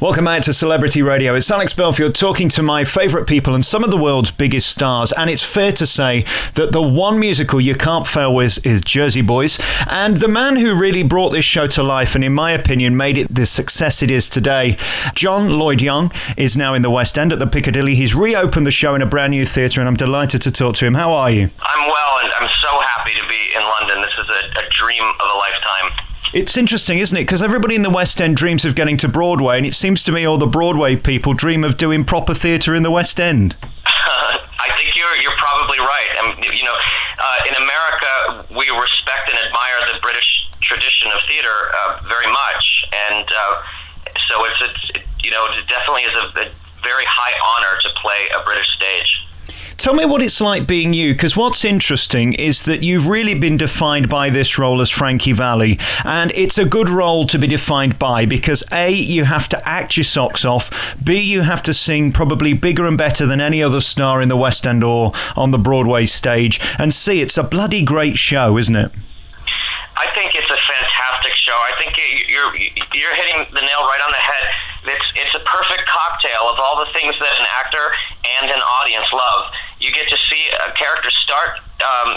Welcome back to Celebrity Radio. It's Alex Belfield talking to my favourite people and some of the world's biggest stars. And it's fair to say that the one musical you can't fail with is Jersey Boys. And the man who really brought this show to life and, in my opinion, made it the success it is today, John Lloyd Young, is now in the West End at the Piccadilly. He's reopened the show in a brand new theatre and I'm delighted to talk to him. How are you? I'm well, and I'm so happy to be in London. This is a dream of a lifetime. It's interesting, isn't it? Because everybody in the West End dreams of getting to Broadway, and it seems to me all the Broadway people dream of doing proper theatre in the West End. I think you're probably right. In America, we respect and admire the British tradition of theatre very much, and so it definitely is a very high honor to play a British stage. Tell me what it's like being you, because what's interesting is that you've really been defined by this role as Frankie Valli, and it's a good role to be defined by because A, you have to act your socks off, B, you have to sing probably bigger and better than any other star in the West End or on the Broadway stage, and C, it's a bloody great show, isn't it? I think it's a fantastic show. I think you're hitting the nail right on the head. It's a perfect cocktail of all the things that an actor and an audience love. You get to see a character start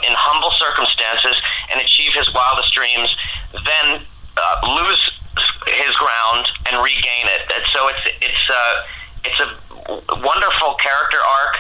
in humble circumstances and achieve his wildest dreams, then lose his ground and regain it. And so it's a wonderful character arc.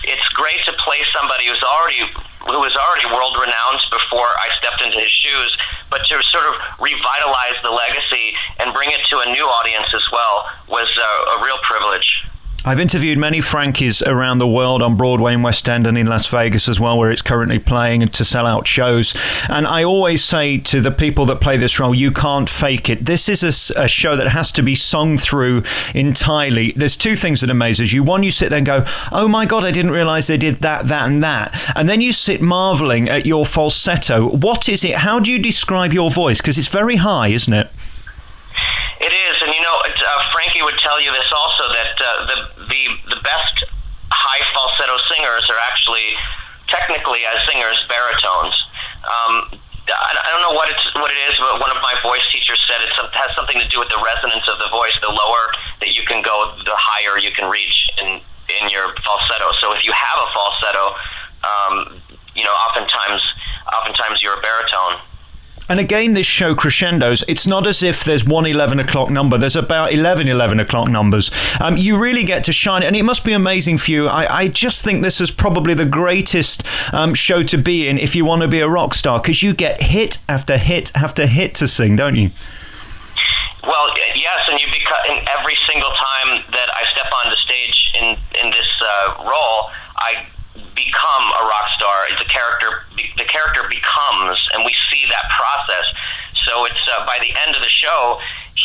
It's great to play somebody who was already world-renowned before I stepped into his shoes, but to sort of revitalize the legacy and bring it to a new audience as well was a real privilege. I've interviewed many Frankies around the world on Broadway in West End and in Las Vegas as well, where it's currently playing to sell out shows. And I always say to the people that play this role, you can't fake it. This is a show that has to be sung through entirely. There's two things that amazes you. One, you sit there and go, oh my God, I didn't realise they did that, that and that. And then you sit marvelling at your falsetto. What is it? How do you describe your voice? Because it's very high, isn't it? It is, and Frankie would tell you this also, that the best high falsetto singers are actually, technically as singers, baritones. I don't know what it is, but one of my voice teachers said it has something to do with the resonance of the voice. The lower that you can go, the higher you can reach in your falsetto. So if you have a falsetto, oftentimes you're a baritone. And again, this show crescendos. It's not as if there's one 11 o'clock number. There's about 11 o'clock numbers. You really get to shine. And it must be amazing for you. I just think this is probably the greatest show to be in if you want to be a rock star, because you get hit after hit after hit to sing, don't you? Well, yes, and and every single time that I step on the stage in this role, I become a rock star. The character becomes, and we see that process. So it's by the end of the show,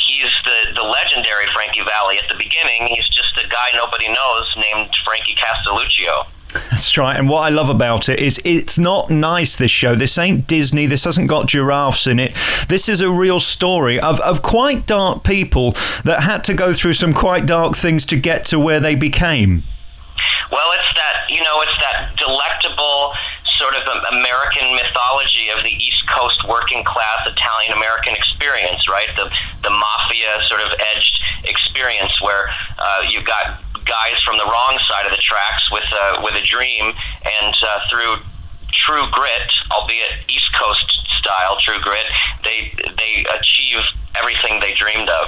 he's the legendary Frankie Valli. At the beginning, he's just a guy nobody knows named Frankie Castelluccio. That's right, and what I love about it is it's not nice, this show. This ain't Disney, this hasn't got giraffes in it. This is a real story of quite dark people that had to go through some quite dark things to get to where they became. Well, it's that delectable sort of American mythology of the East Coast working class Italian American experience, right? The mafia sort of edged experience where you've got guys from the wrong side of the tracks with a dream, and through true grit, albeit East Coast style true grit, they achieve everything they dreamed of.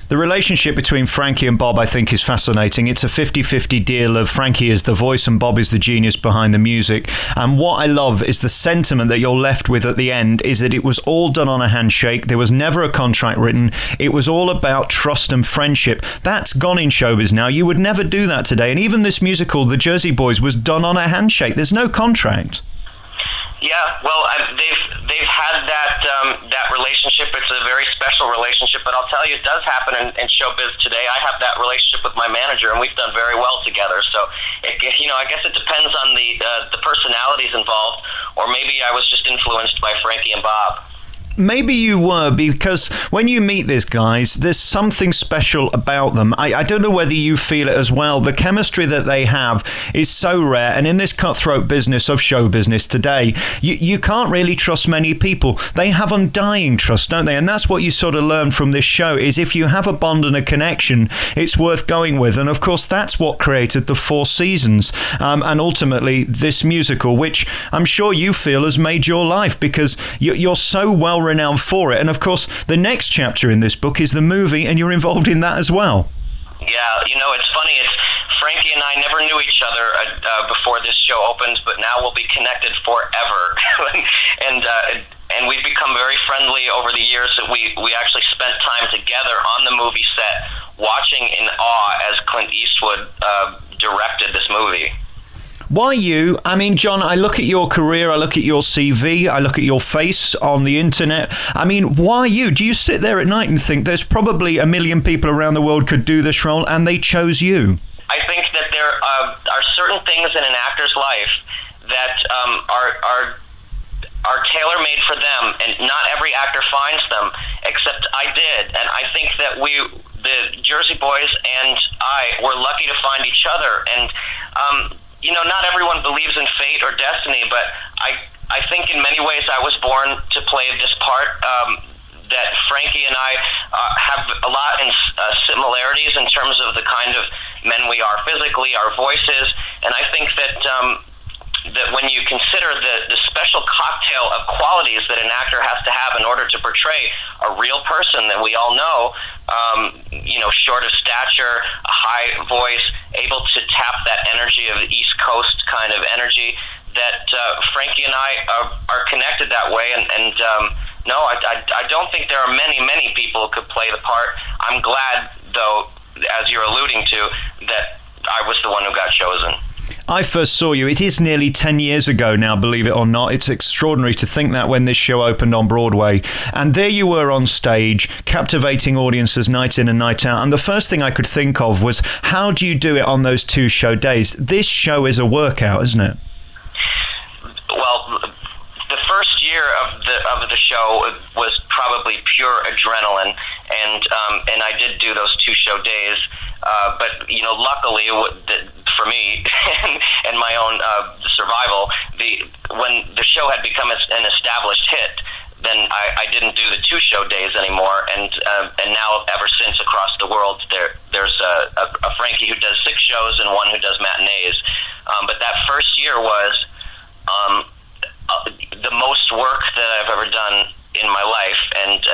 The relationship between Frankie and Bob, I think, is fascinating. It's a 50-50 deal of Frankie is the voice and Bob is the genius behind the music. And what I love is the sentiment that you're left with at the end is that it was all done on a handshake. There was never a contract written. It was all about trust and friendship. That's gone in showbiz now. You would never do that today. And even this musical, The Jersey Boys, was done on a handshake. There's no contract. Yeah, well, they've had that relationship. It's a very special relationship, but I'll tell you, it does happen in showbiz today. I have that relationship with my manager, and we've done very well together. So, I guess it depends on the personalities involved, or maybe I was just influenced by Frankie and Bob. Maybe you were, because when you meet these guys, there's something special about them. I don't know whether you feel it as well. The chemistry that they have is so rare, and in this cutthroat business of show business today, you can't really trust many people. They have undying trust, don't they? And that's what you sort of learn from this show, is if you have a bond and a connection, it's worth going with. And of course, that's what created the 4 seasons, and ultimately this musical, which I'm sure you feel has made your life, because you're so well renowned for it. And of course, the next chapter in this book is the movie, and you're involved in that as well. Yeah, it's funny. Frankie and I never knew each other before this show opened, but now we'll be connected forever. and we've become very friendly over the years. That we actually spent time together on the movie set, watching in awe as Clint Eastwood directed this movie. Why you? I mean, John, I look at your career, I look at your CV, I look at your face on the internet. I mean, why you? Do you sit there at night and think there's probably a million people around the world could do this role and they chose you? I think that there are certain things in an actor's life that are tailor-made for them, and not every actor finds them, except I did. And I think that the Jersey Boys and I were lucky to find each other. And not everyone believes in fate or destiny, but I think in many ways I was born to play this part. That Frankie and I have a lot in similarities in terms of the kind of men we are physically, our voices, and I think that that when you consider the special cocktail of qualities that an actor has to have in order to portray a real person that we all know, short of stature, a high voice, able to tap that energy of the East Coast kind of energy, that Frankie and I are connected that way. And no, I don't think there are many people who could play the part. I'm glad, though, as you're alluding to, that I was the one who got chosen. I first saw you, it is nearly 10 years ago now, believe it or not. It's extraordinary to think that, when this show opened on Broadway. And there you were on stage, captivating audiences night in and night out. And the first thing I could think of was, how do you do it on those 2 show days? This show is a workout, isn't it? Well, the first year of the show was probably pure adrenaline, and I did do those 2 show days. But luckily for me and my own survival, when the show had become an established hit, then I didn't do the 2 show days anymore. And now, ever since, across the world, there's a Frankie who does 6 shows and one who does matinees. But that first year was the most work that I've ever done in my life, and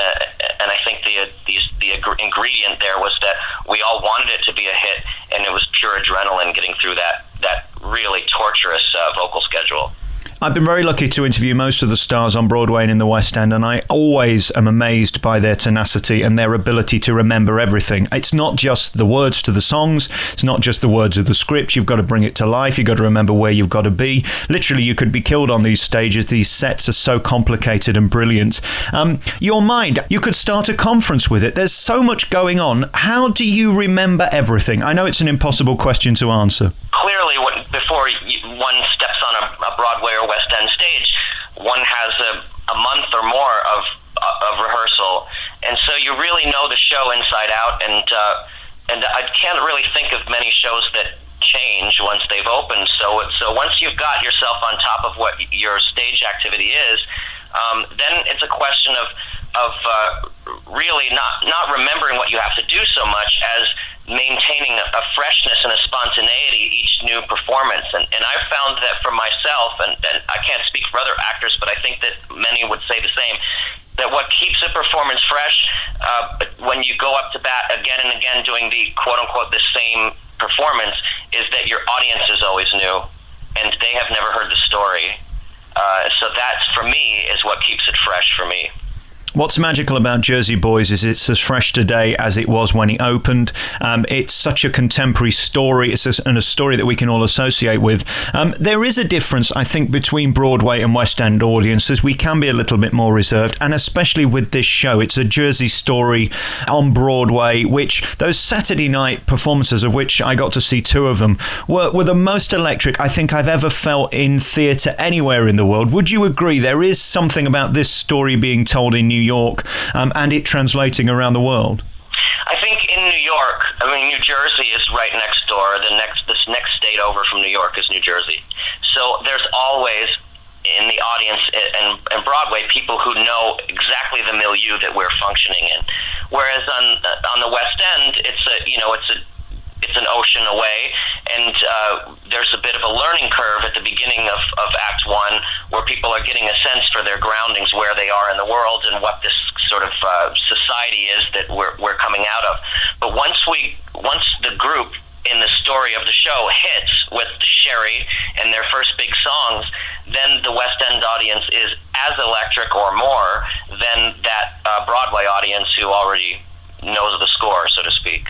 I think the ingredient there was that we all wanted it to be a hit, and it was pure adrenaline getting through that really torturous vocal schedule. I've been very lucky to interview most of the stars on Broadway and in the West End, and I always am amazed by their tenacity and their ability to remember everything. It's not just the words to the songs, it's not just the words of the script, you've got to bring it to life, you've got to remember where you've got to be. Literally, you could be killed on these stages. These sets are so complicated and brilliant. Your mind, you could start a conference with it. There's so much going on. How do you remember everything? I know it's an impossible question to answer. Clearly, before one steps on a Broadway or West End stage, one has a month or more of rehearsal, and so you really know the show inside out. And I can't really think of many shows that change once they've opened. So once you've got yourself on top of what your stage activity is, then it's a question of really not remembering what you have to do so much as maintaining a freshness and a spontaneity each new performance. And I've found that for myself, and I can't speak for other actors, but I think that many would say the same, that what keeps a performance fresh when you go up to bat again and again doing the quote-unquote the same performance is that your audience is always new and they have never heard the story. So that's, for me, is what keeps it fresh for me. What's magical about Jersey Boys is it's as fresh today as it was when it opened. It's such a contemporary story. It's a story that we can all associate with. There is a difference, I think, between Broadway and West End audiences. We can be a little bit more reserved, and especially with this show. It's a Jersey story on Broadway, which those Saturday night performances, of which I got to see 2 of them, were the most electric I think I've ever felt in theatre anywhere in the world. Would you agree? There is something about this story being told in New York and it translating around the world. I think in New York, New Jersey is right next door. This next state over from New York is New Jersey. So there's always in the audience and Broadway people who know exactly the milieu that we're functioning in. Whereas on the West End, it's an ocean away, and there's a bit of a learning curve at the beginning of Act 1 where people are getting a sense for their groundings, where they are in the world and what this sort of society is that we're coming out of. But once the group in the story of the show hits with Sherry and their first big songs, then the West End audience is as electric or more than that Broadway audience who already knows the score, so to speak.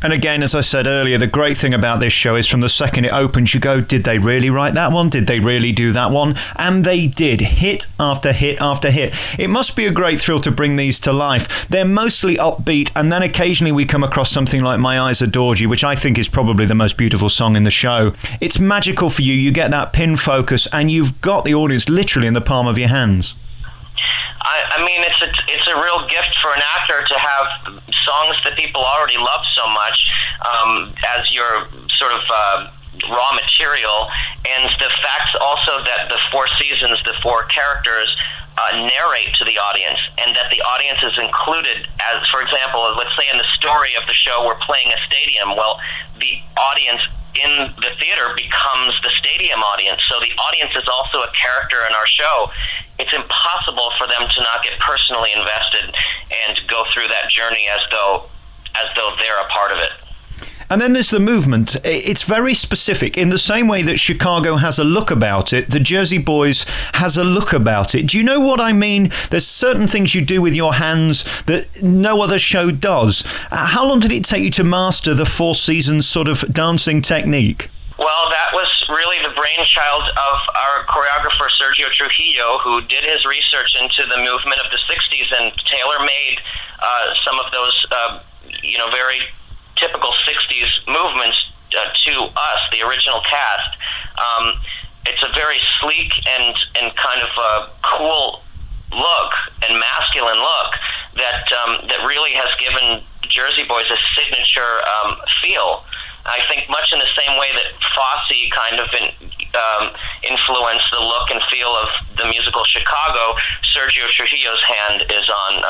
And again, as I said earlier, the great thing about this show is from the second it opens, you go, did they really write that one? Did they really do that one? And they did, hit after hit after hit. It must be a great thrill to bring these to life. They're mostly upbeat, and then occasionally we come across something like My Eyes Adored You, which I think is probably the most beautiful song in the show. It's magical for you. You get that pin focus, and you've got the audience literally in the palm of your hands. It's a real gift for an actor to have songs that people already love so much as your sort of raw material, and the fact also that the 4 seasons, the 4 characters narrate to the audience, and that the audience is included. As, for example, let's say in the story of the show we're playing a stadium, well, the audience in the theater becomes the stadium audience, so the audience is also a character in our show. It's impossible for them to not get personally invested and go through that journey as though they're a part of it. And then there's the movement. It's very specific. In the same way that Chicago has a look about it, the Jersey Boys has a look about it. Do you know what I mean? There's certain things you do with your hands that no other show does. How long did it take you to master the 4 seasons sort of dancing technique? Well, that was really the brainchild of our choreographer, Sergio Trujillo, who did his research into the movement of the 60s and tailor-made some of those, very typical 60s movements to us, the original cast. It's a very sleek and kind of a cool look and masculine look that really has given Jersey Boys a signature feel. I think much in the same way that Fosse kind of influenced the look and feel of the musical Chicago, Sergio Trujillo's hand is on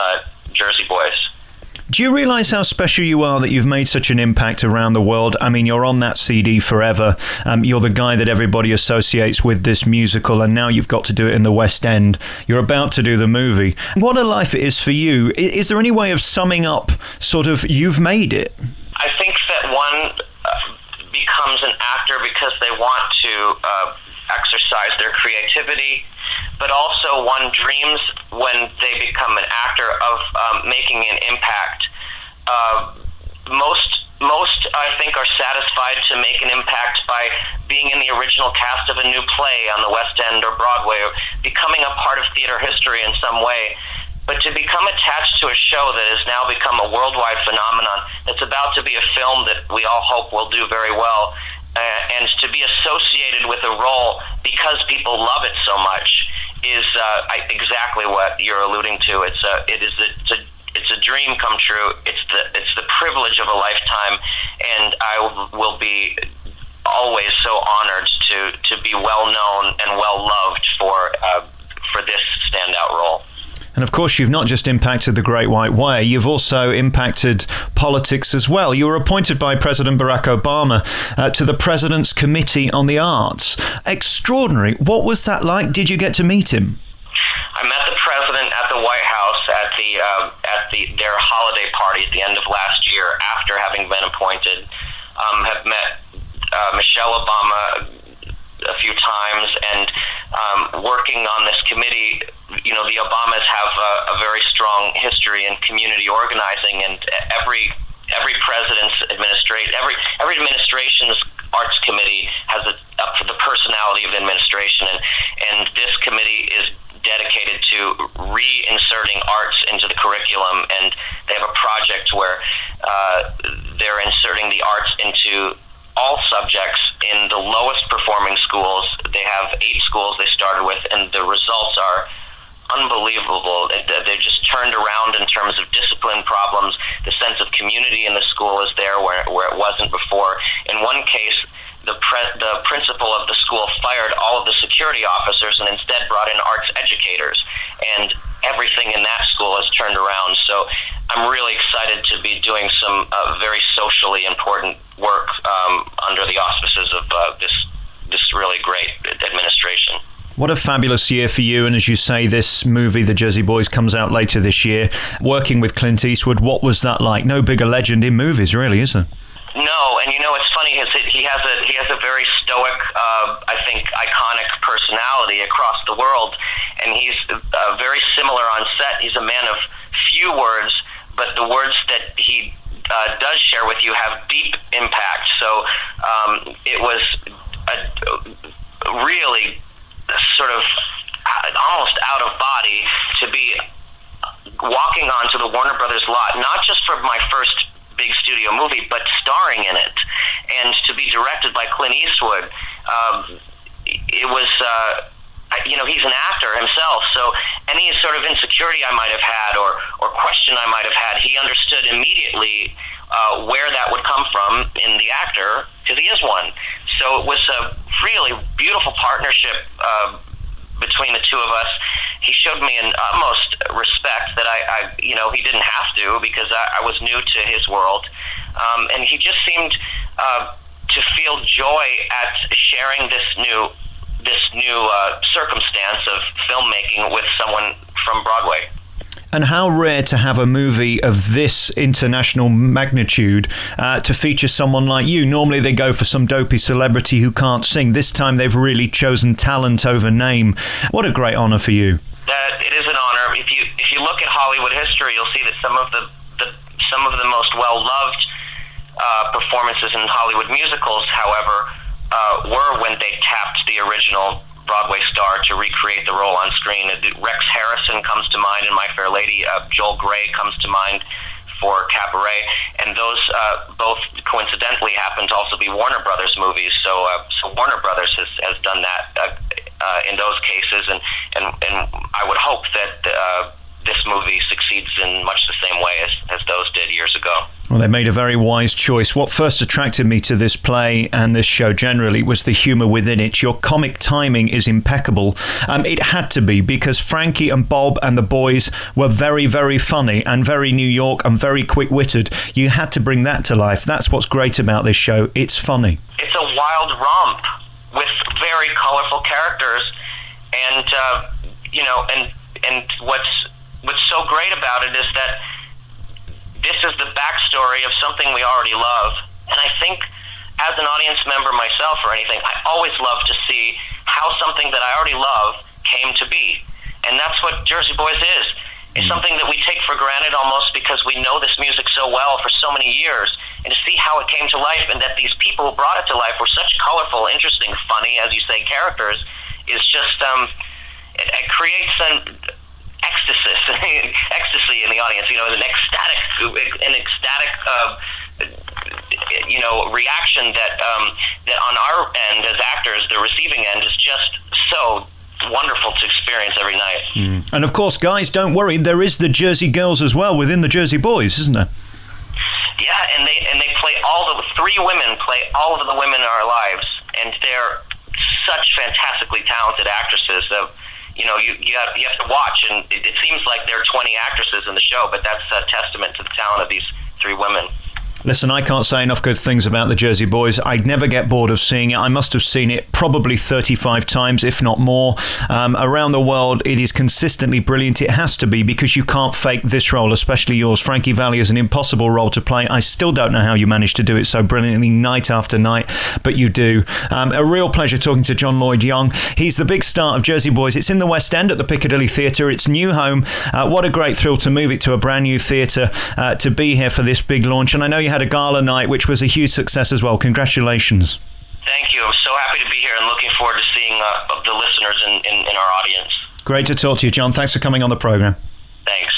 Jersey Boys. Do you realise how special you are that you've made such an impact around the world? I mean, you're on that CD forever. You're the guy that everybody associates with this musical, and now you've got to do it in the West End. You're about to do the movie. What a life it is for you. Is there any way of summing up sort of you've made it? I think that one becomes an actor because they want to exercise their creativity, but also one dreams when they become an actor of making an impact. Most I think are satisfied to make an impact by being in the original cast of a new play on the West End or Broadway, or becoming a part of theater history in some way. But to become attached to a show that has now become a worldwide phenomenon, that's about to be a film that we all hope will do very well, and to be associated with a role because people love it so much is exactly what you're alluding to. It's a dream come true. It's the privilege of a lifetime, and I will be always so honored to be well known and well loved for this standout role. And of course, you've not just impacted the Great White Way, you've also impacted politics as well. You were appointed by President Barack Obama to the President's Committee on the Arts. Extraordinary. What was that like? Did you get to meet him? I met the president at the White House at their holiday party at the end of last year after having been appointed. Have met Michelle Obama a few times, and working on this committee. You know, the Obamas have a very strong history in community organizing, and every administration's arts committee has the personality of administration, and this committee is dedicated to reinserting arts into the curriculum, and they have a project where they're inserting the arts into all subjects in the lowest performing schools. They have 8 schools they started with, and the results are unbelievable. They're just turned around in terms of discipline problems. The sense of community in the school is there where it wasn't before. In one case, the principal of the school fired all of the security officers and instead brought in arts educators, and everything in that school has turned around. So I'm really excited to be doing some very socially important work under the auspices of this really great administration. What a fabulous year for you. And as you say, this movie, The Jersey Boys, comes out later this year. Working with Clint Eastwood, what was that like? No bigger legend in movies, really, is there? No, and you know, it's funny, he has a very stoic, I think, iconic personality across the world, and he's very similar on set. He's a man of few words, but the words that he does share with you have deep impact. So it was a really sort of almost out of body to be walking onto the Warner Brothers lot, not just for my first big studio movie, but starring in it, and to be directed by Clint Eastwood. It was, you know, he's an actor himself, so any sort of insecurity I might have had or question I might have had, he understood immediately where that would come from in the actor, because he is one. So it was a really beautiful partnership between the two of us. He showed me an utmost respect that I you know, he didn't have to, because I was new to his world, and he just seemed to feel joy at sharing this new circumstance of filmmaking with someone from Broadway. And how rare to have a movie of this international magnitude to feature someone like you. Normally they go for some dopey celebrity who can't sing. This time they've really chosen talent over name. What a great honor for you. It is an honor. If you look at Hollywood history, you'll see that some of the most well-loved performances in Hollywood musicals, however, were when they tapped the original Broadway star to recreate the role on screen. Rex Harrison comes to mind in My Fair Lady. Joel Grey comes to mind for Cabaret, and those both coincidentally happen to also be Warner Brothers movies. So Warner Brothers has done that in those cases, and I would hope that this movie succeeds in much the same way as those did years ago. Well, they made a very wise choice. What first attracted me to this play and this show generally was the humour within it. Your comic timing is impeccable. It had to be, because Frankie and Bob and the boys were very, very funny and very New York and very quick-witted. You had to bring that to life. That's what's great about this show. It's funny. It's a wild romp with very colorful characters, and you know, and what's so great about it is that this is the backstory of something we already love. And I think as an audience member myself or anything, I always love to see how something that I already love came to be. And that's what Jersey Boys is. It's something that we take for granted almost because we know this music so well for so many years. And to see how it came to life, and that these people who brought it to life were such colorful, interesting, funny, as you say, characters, is just, it creates an ecstasy in the audience, you know, an ecstatic you know, reaction that on our end as actors, the receiving end, is just so wonderful to experience every night. And of course, guys, don't worry, there is the Jersey Girls as well within the Jersey Boys, isn't there? Yeah, and they play three women play all of the women in our lives, and they're such fantastically talented actresses. You know, you have to watch, and it seems like there are 20 actresses in the show, but that's a testament to the talent of these three women. Listen, I can't say enough good things about the Jersey Boys. I'd never get bored of seeing it. I must have seen it probably 35 times, if not more. Around the world, it is consistently brilliant. It has to be, because you can't fake this role, especially yours. Frankie Valli is an impossible role to play. I still don't know how you manage to do it so brilliantly night after night, but you do. A real pleasure talking to John Lloyd Young. He's the big star of Jersey Boys. It's in the West End at the Piccadilly Theatre. It's new home. What a great thrill to move it to a brand new theatre, to be here for this big launch. And I know you had a gala night, which was a huge success as well. Congratulations. Thank you. I'm so happy to be here and looking forward to seeing the listeners in our audience. Great to talk to you, John. Thanks for coming on the programme. Thanks.